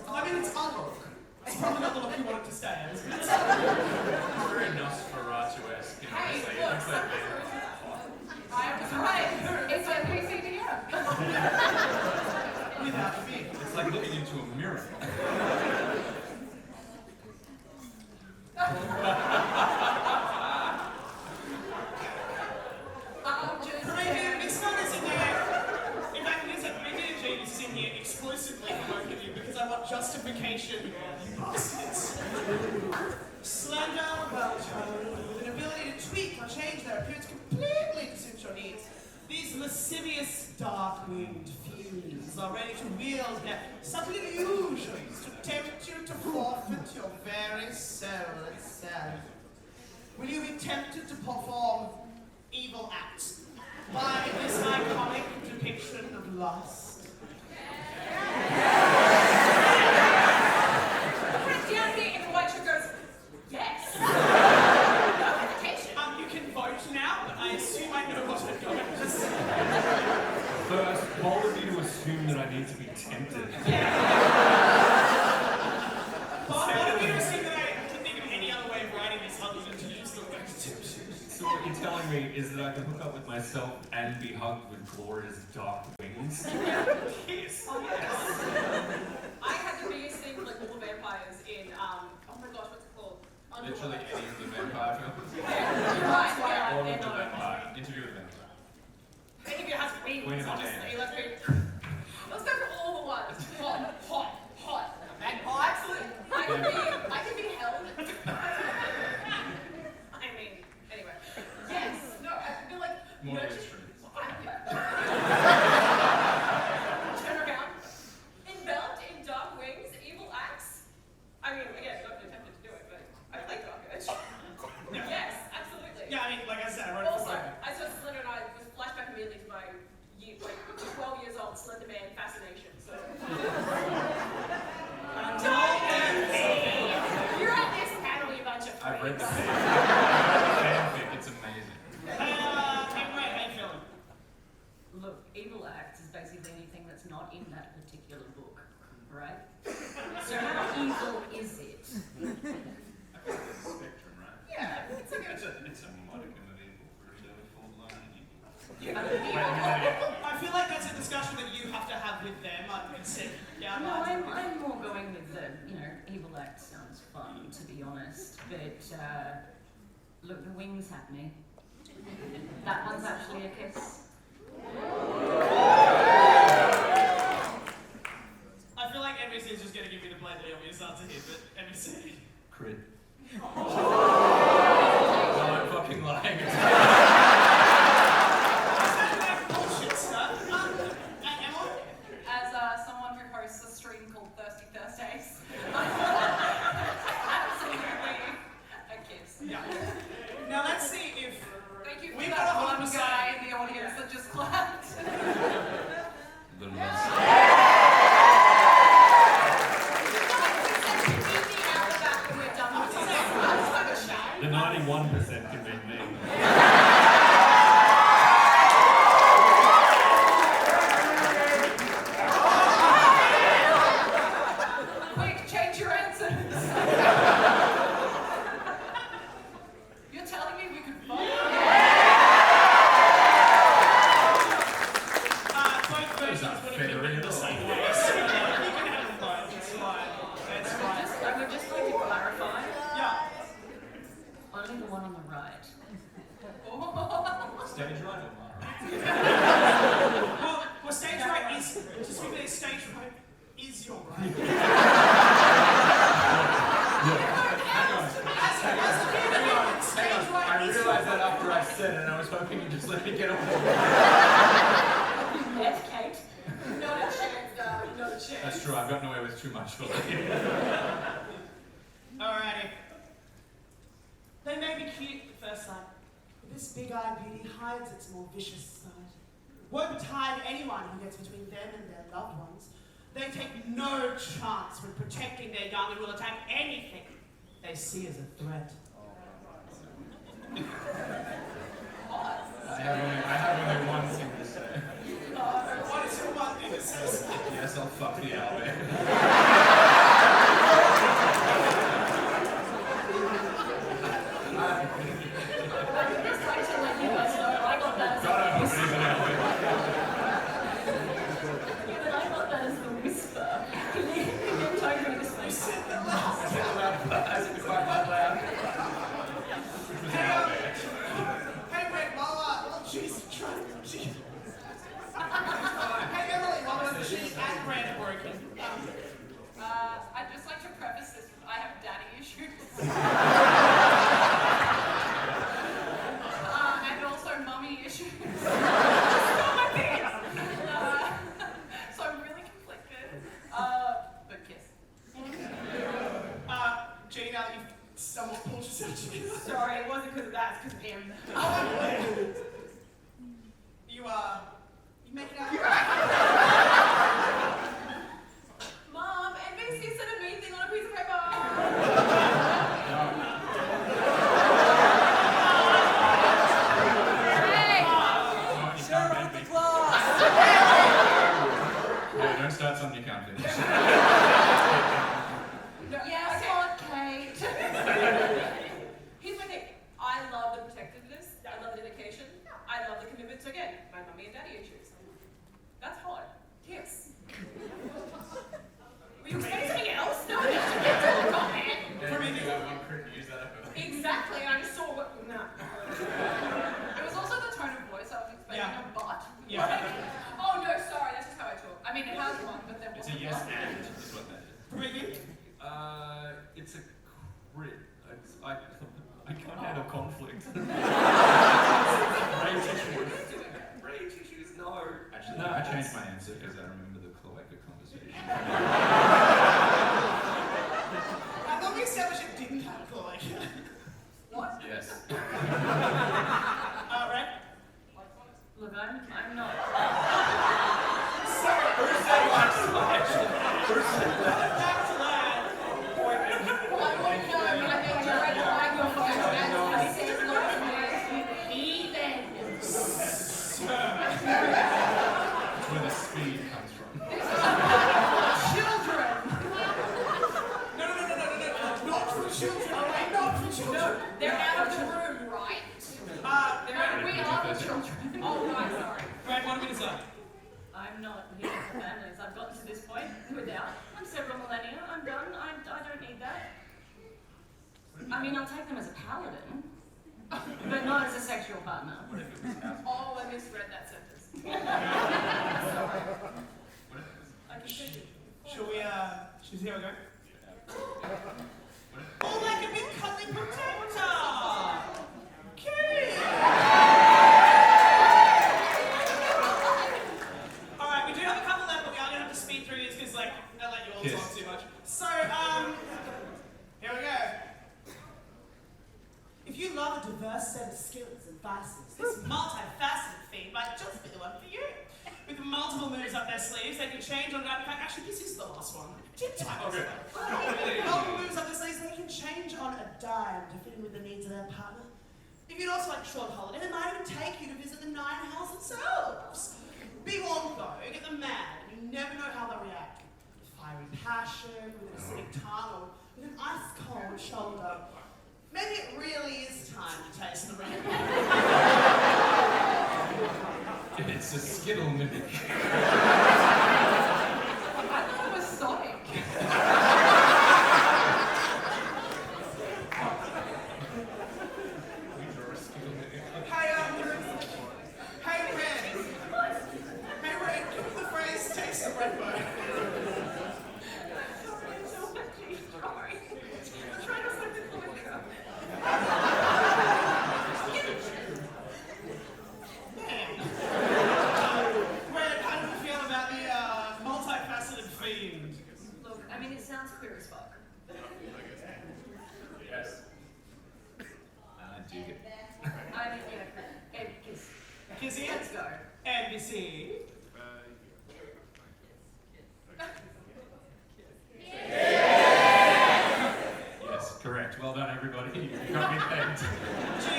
I mean, it's unlock. It's probably not the look you want it to stay as. But it's Very Nosferatu-esque. You know, Hey, it's like, look, it looks like I was right. It's like PCDM. without fear. it's like looking into a mirror. Prometheus, it's not as in there. In fact, it is like Prometheus and Genius is in here exclusively for both of you because I want justification, you bastards. Slender, well-toned, with an ability to tweak or change their appearance completely to suit your needs. These lascivious, dark-winged fiends are ready to wield their subtle illusions to tempt you to forfeit your very soul itself. Will you be tempted to perform evil acts by this iconic depiction of lust? Christianity in the white shirt goes, yes. No hesitation. You can vote now, but I assume I know what I'm going to say. First, bold of you to assume that I need to be tempted. Bob, what if you assume that I can think of any other way of writing this other than to use the word temptation? So what you're telling me is that I can hook up with myself and be hugged with Gloria's dark wings? Yes. Oh, yes. I had the biggest thing for like all the vampires in, oh my gosh, what's it called? Literally any of the vampire films. You're right, yeah, All they're of the not. vampire. Interview with a Vampire. Any of you has wings, Queen of the honestly, Damned. let's go for all the ones. Hot, hot, hot. Magpies. I can be held. I mean, anyway. Yes, no, I feel like More nurture- extreme. Turn around. Enveloped in dark wings, evil acts. I mean, again, not attempted to do it, but I play Dark Urge. Yes, absolutely. Yeah, I mean, like I said, I wrote it for Also, both. I saw Slender and I was flashback immediately to my like 12 years old Slender Man fascination. So you're at this panel, you bunch of I've read the freaks. fanfic. It's amazing. Hey, wait, how you feeling? Look, evil acts is basically anything that's not in that particular book, right? So how evil is it? I think there's a spectrum, right? Yeah, it's like It's a modicum of evil versus a full-blown evil. I feel like that's a discussion that you have to have with them. I can see. Yeah, No, I'm more going with the, evil act sounds fun, to be honest. But, look, the wings have me. That one's actually a kiss. I feel like NBC is just going to give me the blatantly obvious answer here, but NBC. Crit. No, I'm fucking lying. Bullshit, sir. Emma? As someone who hosts a stream called Thirsty Thursdays, absolutely a kiss. Yeah. Now let's see if Thank you for We that got one 100%. guy in the audience that just clapped. The The 91% can make me. Quick, change your answers. You're telling me we could vote? both versions not would have fair been at the all. same way, so you can have them both. It's fine. It's fine. I would just like to clarify, Yeah. only the one on the right. Stage right or not? Well, stage right is, just to be clear, stage right is your right. Stage right I is realised that after I said it, and I was hoping you'd just let me get away. Yes, Kate? Not a chance, darling, not a chance. That's true, I've gotten away with too much for you. Alrighty. They may be cute at first sight, but this big-eyed beauty hides its more vicious side. Won't betide anyone who gets between them and their loved ones. They take no chance with protecting their young and will attack anything they see as a threat. I have only one thing to say. What is your one thing to say? Yes, I'll fuck the owlbear. Just like to let you guys know, I got that as God, I a hope it whisper. is an owlbear. Even I got that as a whisper. Can you tone me this way? I said it quite loud. Which was an owlbear. Hey, wait, while Jesus Christ, Jesus. Hey, Emily, while the cheese and bread are working. I'd just like to preface this with I have daddy issues. And also mummy issues. So I'm really conflicted. But kiss. Jenny, now that you've somewhat pulled yourself together. Sorry, it wasn't because of that, it's because of him. You making out? Mom, NBC said a mean thing on a piece of paper. Yeah, don't start something you can't finish. Yes, Aunt Kate. Here's my thing. I love the protectiveness. I love the dedication. I love the commitment to, again, my mummy and daddy issues. That's hot. Yes. Were you saying something else? No, you should get to the comment. Use that ever. Exactly. I just saw what. No. It was also the tone of voice I was expecting Yeah. a butt. Yeah. Oh no, sorry. That's just how I talk. I mean, it has one, but there It's wasn't a yes one. and is what that is. Really? It's a crit. I can't handle conflict. Brain tissues. Brain tissues, no. Actually, No, I it's- changed my answer because I remember the cloaca conversation. I thought we established it didn't have a cloaca. What? Yes. Right? Look, I'm not. Who said Back to that. I wouldn't know, but I think you're right. I go for it. I say no to me. Heathen. That's where the speed comes from. Children. No. Not for children. Okay, not for children. They're out of the room, right? Brad, We are the children. Oh, right, sorry. what am I to say? I'm not here for families. I've gotten to this point without. I'm several millennia. I'm done. I don't need that. I mean, I'll take them as a paladin, but not as a sexual partner. What if it was house? Oh, I misread that sentence. What if it was? I can see it. Shall we, see how we go? What if Oh, like a big cuddly protector! Cute! Alright, we do have a couple left, but we are gonna have to speed through these because, like, I let you all Yes. talk too much. So, here we go. If you love a diverse set of skills and vices, this multifaceted feed might just be the one for you. With multiple moves up their sleeves, they can change on that. In fact, actually, this is the last one. Okay. Multiple moves up their sleeves, they can change on a dime to fit in with the needs of their partner. If you'd also like a short holiday, they might even take you to visit the 9 hells themselves. Be warned though, get them mad, and you never know how they'll react. With fiery passion, with an acidic tongue, or with an ice-cold shoulder. Maybe it really is time to taste the rainbow. It's a Skittle mimic. I thought it was Sonic. We draw a Skittle mimic. Hey, Red, give me the phrase, taste the rainbow. Red, how do you feel about queer as fuck. Yes. Dig it. I mean, yeah, kiss. Kizzy, Let's go. NBC. Yes, correct. Well done, everybody. You got me pegged. Gee,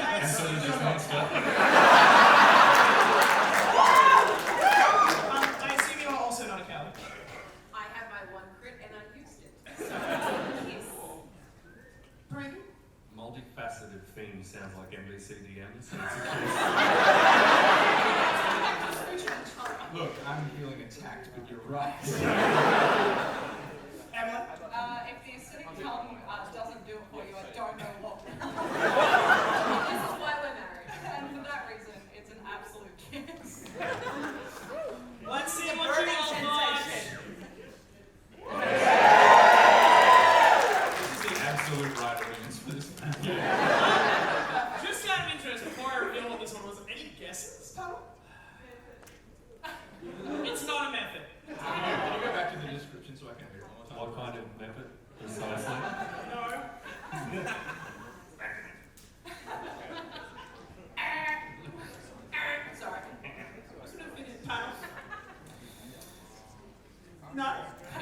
I And so assume does you're this not- monster. I assume you are also not a coward. I have my one crit and I used it. So, yes. Breathing. Multifaceted theme sounds like MBCDM, so it's a Look, I'm feeling attacked, but you're right. Emily. If the acidic tongue doesn't do it for you, I don't know what will. This is why we're married. And for that reason, it's an absolute kiss. Let's see what burning you all sensation. want. This is the absolute right audience for this. Just out of interest, before I reveal what this one was, any guesses, panel? It's not a method. Can you go back to the description so I can hear it one more time? what kind of method precisely? No. Sorry. Panel. No.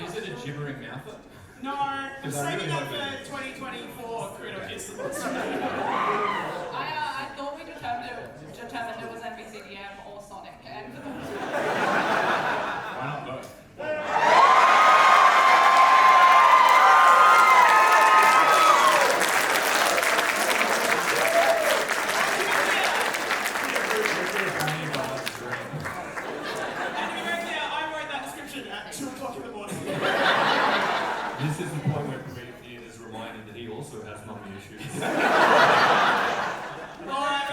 Is it a gibbering mouther? No. I'm Because I saving really that hope it for 2024 Crit or Kiss the Monster. I thought we determined it was NBCDM or Sonic, and Why not both? And to be very clear, I wrote that description at 2 o'clock in the morning. This is the point where Promethean is reminded that he also has mummy issues. Alright,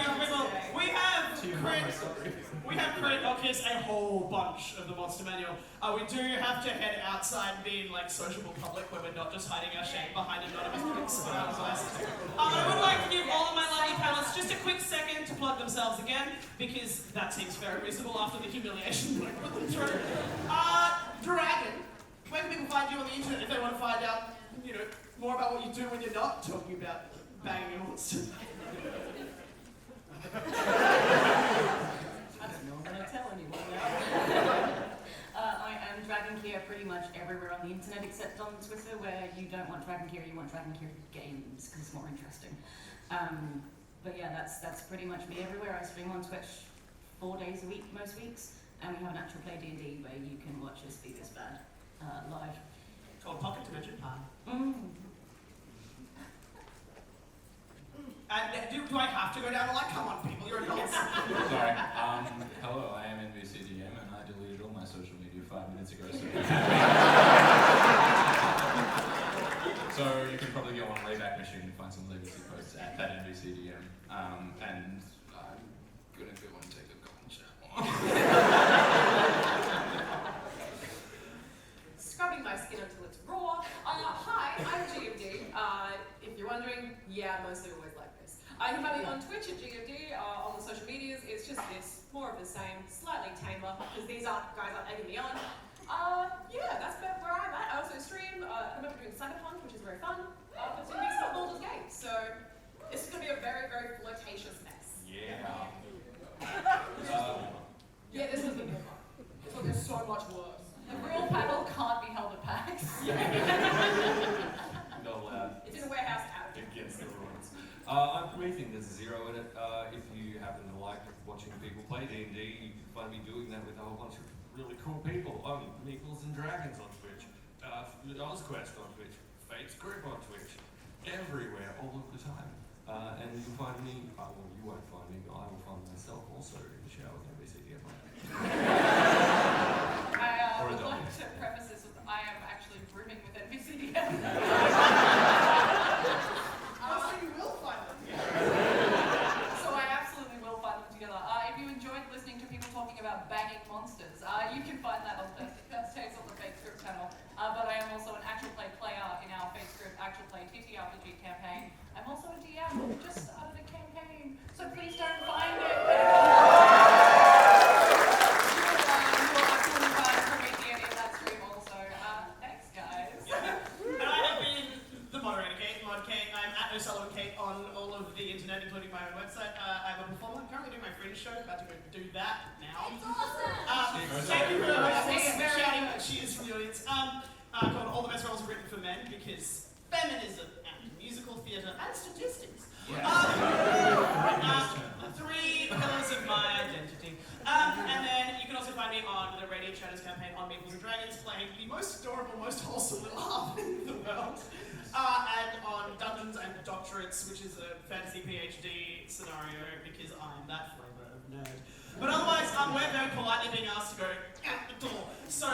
we have Team Crit. Mama, sorry. We have Crit or Kiss a whole bunch of the Monster Manual. We do have to head outside and be in like sociable public where we're not just hiding our shame behind anonymous pics of our glasses. I would like to give all of my lovely panelists just a quick second to plug themselves again, because that seems very reasonable after the humiliation we put them through. Dragon, where can people find you on the internet if they want to find out, you know, more about what you do when you're not talking about banging a monster? I don't know, I'm gonna tell anyone now. I am Dragon Kier pretty much everywhere on the internet except on Twitter, where you don't want Dragon Kier, you want Dragon Kier games, because it's more interesting. But yeah, that's pretty much me everywhere. I stream on Twitch 4 days a week, most weeks, and we have an actual play D&D where you can watch us be this bad live. It's called Pocket Dimension. And do I have to go down the line? Come on, people, you're adults. Sorry. Hello, I am NBCDM and I deleted all my social media 5 minutes ago. So you can probably go on Wayback Machine and find some legacy posts at that NBCDM. And I'm gonna go and take a cold shower. Scrubbing my skin until it's raw. Hi, I'm GMD. If you're wondering, yeah, mostly always like this. You can find me on Twitch at GMD, on the social medias. It's just this, more of the same, slightly tamer, because these guys aren't egging me on. Yeah, that's about where I'm at. I also stream, I remember doing Cyberpunk, which is very fun, but to me it's not Baldur's Gate, so this is going to be a very, very flirtatious mess. Yeah. Yeah, this was the good one. This one is so much worse. the real panel can't be held at PAX. Not allowed. It's in a warehouse out. Against the rules. I'm Promethean, there's 0 in it. If you happen to like watching people play D&D, you can find me doing that with a whole bunch of really cool people. Meeples and Dragons on Twitch, Ozquest on Twitch, Fate's Grip on Twitch, everywhere, all of the time. And you can find me, well, you won't find me, but I will find myself also in the shower with NBCDM. I Or a would dog. like to preface this with I am actually grooming with NBCDM. So you will find them. So I absolutely will find them together. If you enjoyed listening to people talking about banging monsters, you can find that on First Takes on the Fate Script channel. But I am also an actual play player in our Fate Script actual play TTRPG campaign. I'm also a DM who just started a campaign, so please don't find it. You will absolutely find Promethean in that stream also. Thanks, guys. And I show. About to go do that now. It's awesome. Thank you for Say it very shouting that she is from the audience. Called All the Best Roles Are Written for Men because feminism and musical theatre and statistics. Three pillars of my identity. And then you can also find me on the Radio Chatters campaign on Meeples and Dragons, playing the most adorable, most wholesome little half in the world. And on Dungeons and Doctorates, which is a fantasy PhD scenario, because I'm that flavour of nerd. But otherwise, we're very politely being asked to go out the door. So